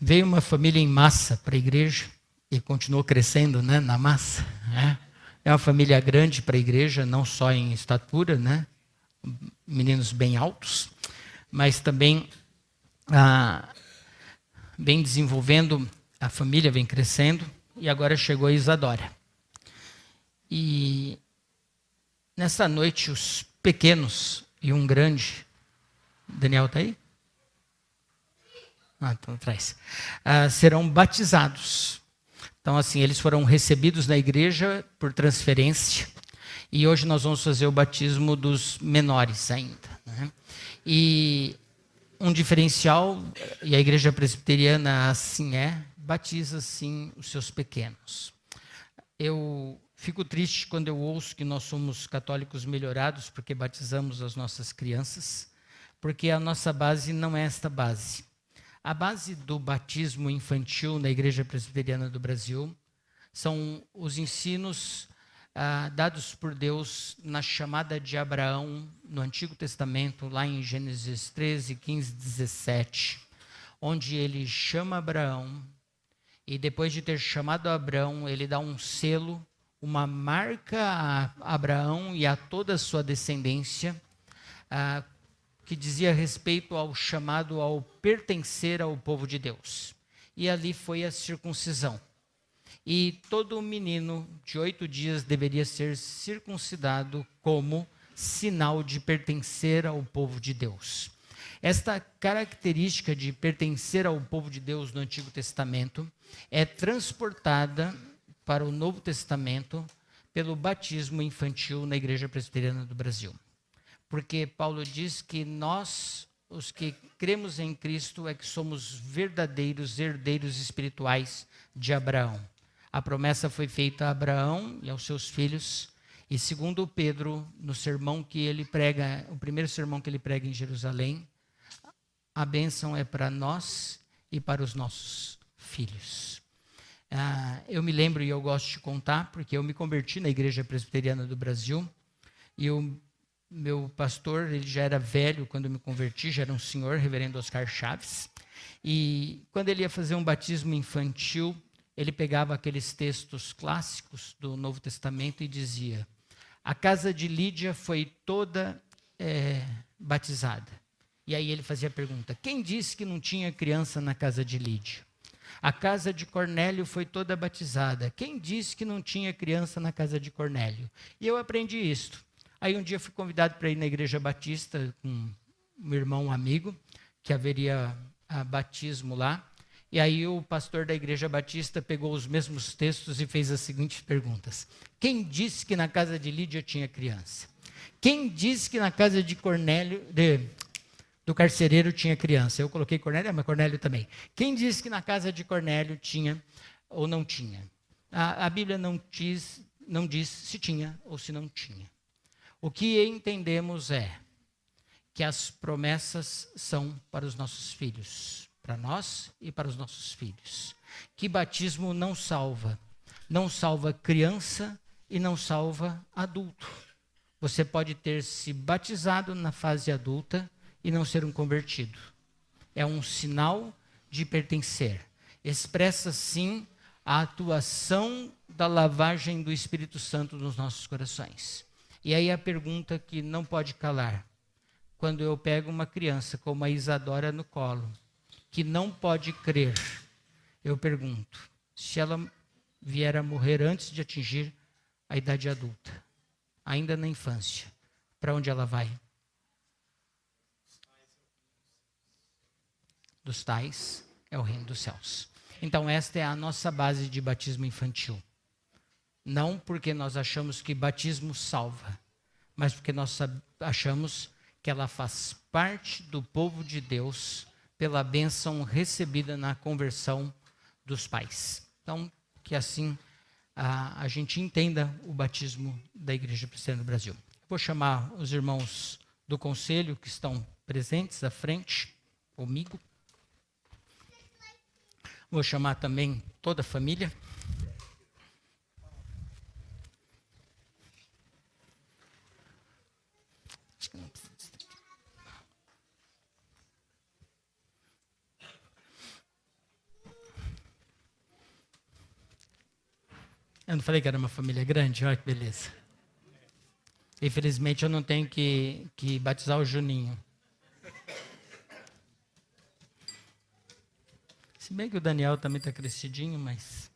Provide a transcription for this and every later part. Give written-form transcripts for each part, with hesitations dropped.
Veio uma família em massa para a igreja e continuou crescendo, né, na massa. Né? É uma família grande para a igreja, não só em estatura, né, meninos bem altos, mas também vem desenvolvendo, a família vem crescendo e agora chegou a Isadora. E nessa noite os pequenos e um grande, Daniel está aí? Então atrás. Serão batizados. Então, assim, eles foram recebidos na igreja por transferência. E hoje nós vamos fazer o batismo dos menores ainda. Né? E um diferencial, e a igreja presbiteriana assim batiza sim os seus pequenos. Eu fico triste quando eu ouço que nós somos católicos melhorados porque batizamos as nossas crianças, porque a nossa base não é esta base. A base do batismo infantil na Igreja Presbiteriana do Brasil são os ensinos dados por Deus na chamada de Abraão no Antigo Testamento, lá em Gênesis 13, 15, 17, onde ele chama Abraão e depois de ter chamado Abraão, ele dá um selo, uma marca a Abraão e a toda a sua descendência, que dizia respeito ao chamado ao pertencer ao povo de Deus. E ali foi a circuncisão. E todo menino de 8 dias deveria ser circuncidado como sinal de pertencer ao povo de Deus. Esta característica de pertencer ao povo de Deus no Antigo Testamento é transportada para o Novo Testamento pelo batismo infantil na Igreja Presbiteriana do Brasil. Porque Paulo diz que nós, os que cremos em Cristo, é que somos verdadeiros herdeiros espirituais de Abraão. A promessa foi feita a Abraão e aos seus filhos, e segundo Pedro, no sermão que ele prega, o primeiro sermão que ele prega em Jerusalém, a bênção é para nós e para os nossos filhos. Eu me lembro e eu gosto de contar, porque eu me converti na Igreja Presbiteriana do Brasil, e o meu pastor, ele já era velho quando eu me converti, já era um senhor, reverendo Oscar Chaves, e quando ele ia fazer um batismo infantil, ele pegava aqueles textos clássicos do Novo Testamento e dizia: a casa de Lídia foi toda batizada. E aí ele fazia a pergunta: quem disse que não tinha criança na casa de Lídia? A casa de Cornélio foi toda batizada. Quem disse que não tinha criança na casa de Cornélio? E eu aprendi isto. Aí um dia fui convidado para ir na igreja batista com um irmão, um amigo, que haveria batismo lá. E aí o pastor da igreja batista pegou os mesmos textos e fez as seguintes perguntas: quem disse que na casa de Lídia tinha criança? Quem disse que na casa de Cornélio, do carcereiro, tinha criança? Eu coloquei Cornélio, mas Cornélio também. Quem disse que na casa de Cornélio tinha ou não tinha? A Bíblia não diz se tinha ou se não tinha. O que entendemos é que as promessas são para os nossos filhos, para nós e para os nossos filhos. Que batismo não salva criança e não salva adulto. Você pode ter se batizado na fase adulta e não ser um convertido. É um sinal de pertencer. Expressa, sim, a atuação da lavagem do Espírito Santo nos nossos corações. E aí a pergunta que não pode calar: quando eu pego uma criança como a Isadora no colo, que não pode crer, eu pergunto, se ela vier a morrer antes de atingir a idade adulta, ainda na infância, para onde ela vai? Dos tais é o reino dos céus. Então esta é a nossa base de batismo infantil. Não porque nós achamos que batismo salva, mas porque nós achamos que ela faz parte do povo de Deus pela bênção recebida na conversão dos pais. Então, que assim a gente entenda o batismo da Igreja Presbiteriana do Brasil. Vou chamar os irmãos do conselho que estão presentes à frente comigo. Vou chamar também toda a família. Eu não falei que era uma família grande? Olha que beleza. Infelizmente eu não tenho que batizar o Juninho. Se bem que o Daniel também está crescidinho, mas...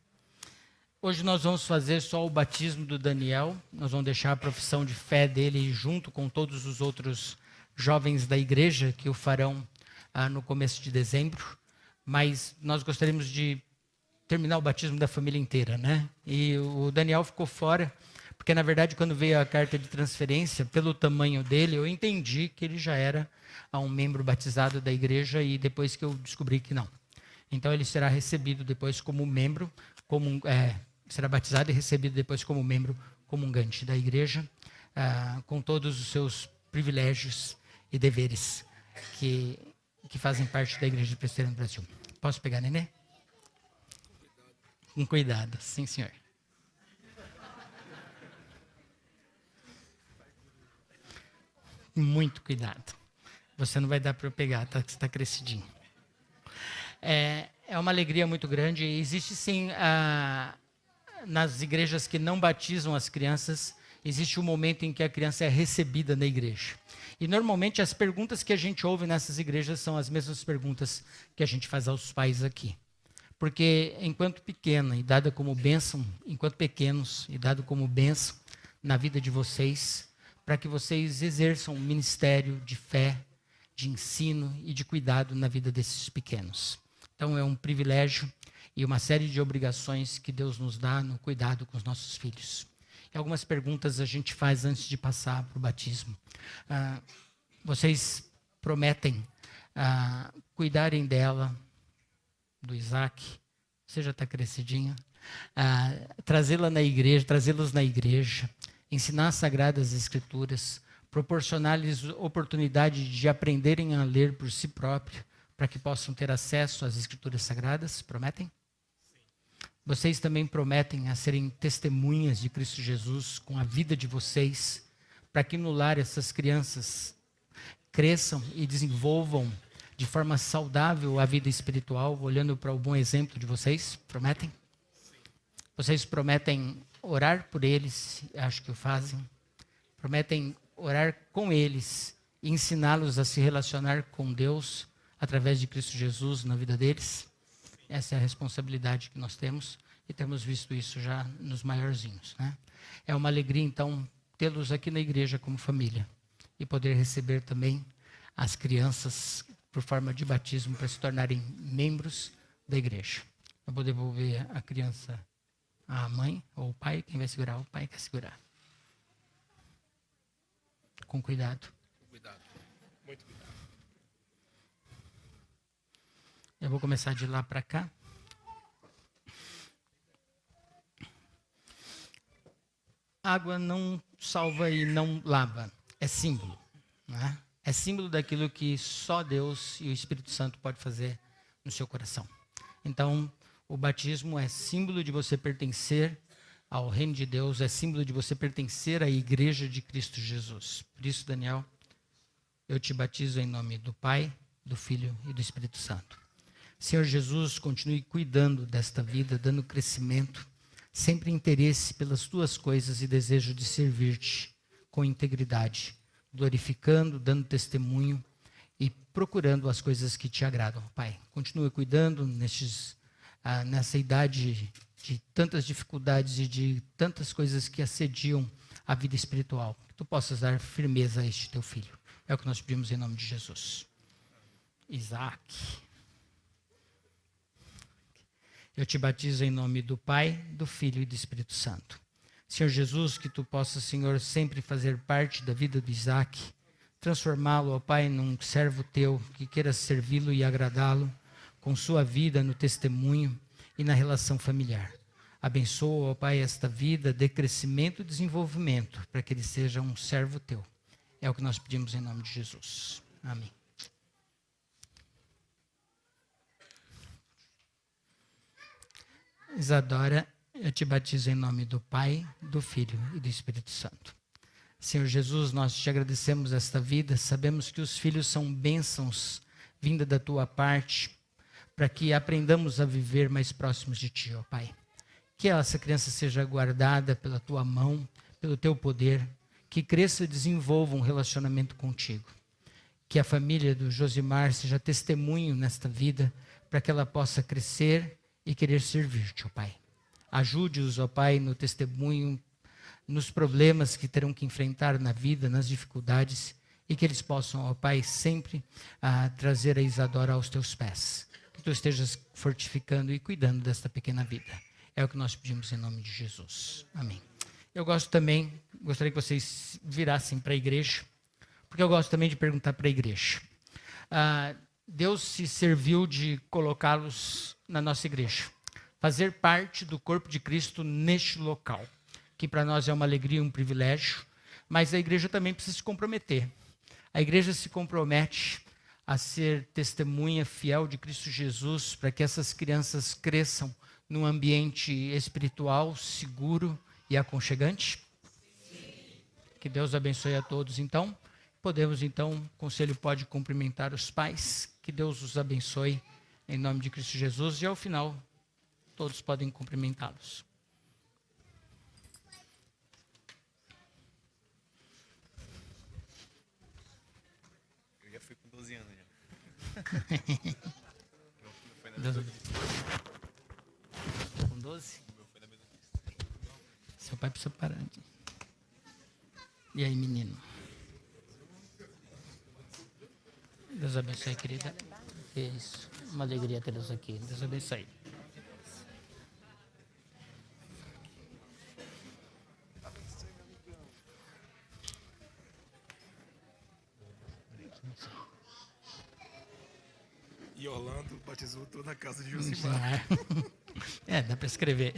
Hoje nós vamos fazer só o batismo do Daniel. Nós vamos deixar a profissão de fé dele junto com todos os outros jovens da igreja que o farão no começo de dezembro. Mas nós gostaríamos de terminar o batismo da família inteira, né? E o Daniel ficou fora, porque na verdade quando veio a carta de transferência, pelo tamanho dele, eu entendi que ele já era um membro batizado da igreja e depois que eu descobri que não. Então ele será recebido depois como membro, será batizado e recebido depois como membro comungante da igreja, com todos os seus privilégios e deveres que fazem parte da Igreja Presbiteriana do Brasil. Posso pegar, Nenê? Com cuidado, sim, senhor. Muito cuidado. Você não vai dar para eu pegar, tá? Você está crescidinho. É uma alegria muito grande. Existe sim, nas igrejas que não batizam as crianças, existe um momento em que a criança é recebida na igreja. E normalmente as perguntas que a gente ouve nessas igrejas são as mesmas perguntas que a gente faz aos pais aqui. Porque enquanto pequena e dada como bênção, enquanto pequenos e dado como bênção na vida de vocês, para que vocês exerçam um ministério de fé, de ensino e de cuidado na vida desses pequenos. Então é um privilégio e uma série de obrigações que Deus nos dá no cuidado com os nossos filhos. E algumas perguntas a gente faz antes de passar para o batismo. Vocês prometem cuidarem dela, do Isaac, você já está crescidinho, trazê-los na igreja, ensinar as Sagradas Escrituras, proporcionar-lhes oportunidade de aprenderem a ler por si próprios, para que possam ter acesso às Escrituras Sagradas? Prometem? Vocês também prometem a serem testemunhas de Cristo Jesus com a vida de vocês, para que no lar essas crianças cresçam e desenvolvam de forma saudável a vida espiritual, olhando para o bom exemplo de vocês? Prometem? Vocês prometem orar por eles, acho que o fazem. Prometem orar com eles e ensiná-los a se relacionar com Deus através de Cristo Jesus na vida deles? Essa é a responsabilidade que nós temos e temos visto isso já nos maiorzinhos, né? É uma alegria, então, tê-los aqui na igreja como família e poder receber também as crianças por forma de batismo para se tornarem membros da igreja. Eu vou devolver a criança à mãe ou o pai. Quem vai segurar? O pai quer segurar. Com cuidado. Com cuidado. Muito cuidado. Eu vou começar de lá para cá. Água não salva e não lava. É símbolo, né? É símbolo daquilo que só Deus e o Espírito Santo pode fazer no seu coração. Então, o batismo é símbolo de você pertencer ao reino de Deus, é símbolo de você pertencer à igreja de Cristo Jesus. Por isso, Daniel, eu te batizo em nome do Pai, do Filho e do Espírito Santo. Senhor Jesus, continue cuidando desta vida, dando crescimento, sempre interesse pelas tuas coisas e desejo de servir-te com integridade, glorificando, dando testemunho e procurando as coisas que te agradam. Pai, continue cuidando nessa idade de tantas dificuldades e de tantas coisas que assediam a vida espiritual. Que tu possas dar firmeza a este teu filho. É o que nós pedimos em nome de Jesus. Isaac. Eu te batizo em nome do Pai, do Filho e do Espírito Santo. Senhor Jesus, que tu possas, Senhor, sempre fazer parte da vida do Isaac, transformá-lo, ó Pai, num servo teu, que queira servi-lo e agradá-lo, com sua vida no testemunho e na relação familiar. Abençoa, ó Pai, esta vida, dê crescimento e desenvolvimento, para que ele seja um servo teu. É o que nós pedimos em nome de Jesus. Amém. Isadora, eu te batizo em nome do Pai, do Filho e do Espírito Santo. Senhor Jesus, nós te agradecemos esta vida, sabemos que os filhos são bênçãos vinda da tua parte, para que aprendamos a viver mais próximos de ti, ó Pai. que essa criança seja guardada pela tua mão, pelo teu poder, que cresça e desenvolva um relacionamento contigo. Que a família do Josimar seja testemunho nesta vida, para que ela possa crescer e querer servir-te, ó Pai. Ajude-os, ó Pai, no testemunho, nos problemas que terão que enfrentar na vida, nas dificuldades, e que eles possam, ó Pai, sempre trazer a Isadora aos teus pés. Que tu estejas fortificando e cuidando desta pequena vida. É o que nós pedimos em nome de Jesus. Amém. Eu gostaria que vocês virassem para a igreja, porque eu gosto também de perguntar para a igreja. Deus se serviu de colocá-los na nossa igreja, fazer parte do corpo de Cristo neste local, que para nós é uma alegria e um privilégio, mas a igreja também precisa se comprometer. A igreja se compromete a ser testemunha fiel de Cristo Jesus, para que essas crianças cresçam num ambiente espiritual, seguro e aconchegante. Que Deus abençoe a todos, então. Podemos, então, o conselho pode cumprimentar os pais. Que Deus os abençoe, em nome de Cristo Jesus. E, ao final, todos podem cumprimentá-los. Eu já fui com 12 anos, já. Deus abençoe. Com 12? Seu pai precisa parar. E aí, menino? Deus abençoe, querida. Isso. Uma alegria tê-los aqui. Deus abençoe. E Orlando batizou toda a casa de Josimar. Dá para escrever.